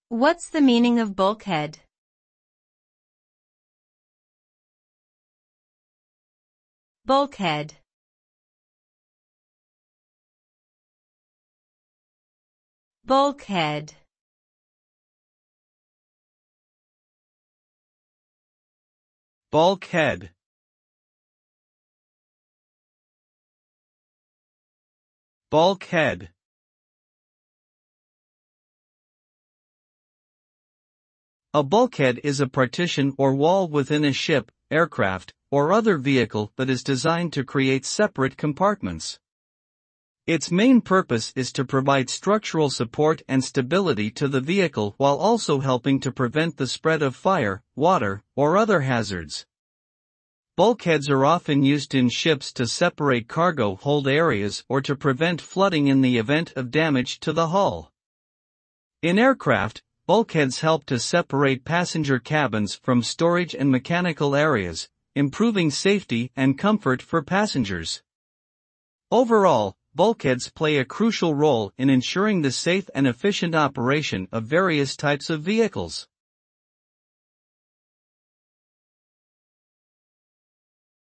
What's the meaning of bulkhead? Bulkhead. Bulkhead. Bulkhead. Bulkhead. A bulkhead is a partition or wall within a ship, aircraft, or other vehicle that is designed to create separate compartments. Its main purpose is to provide structural support and stability to the vehicle while also helping to prevent the spread of fire, water, or other hazards. Bulkheads are often used in ships to separate cargo hold areas or to prevent flooding in the event of damage to the hull. In aircraft, bulkheads help to separate passenger cabins from storage and mechanical areas, improving safety and comfort for passengers. Overall, bulkheads play a crucial role in ensuring the safe and efficient operation of various types of vehicles.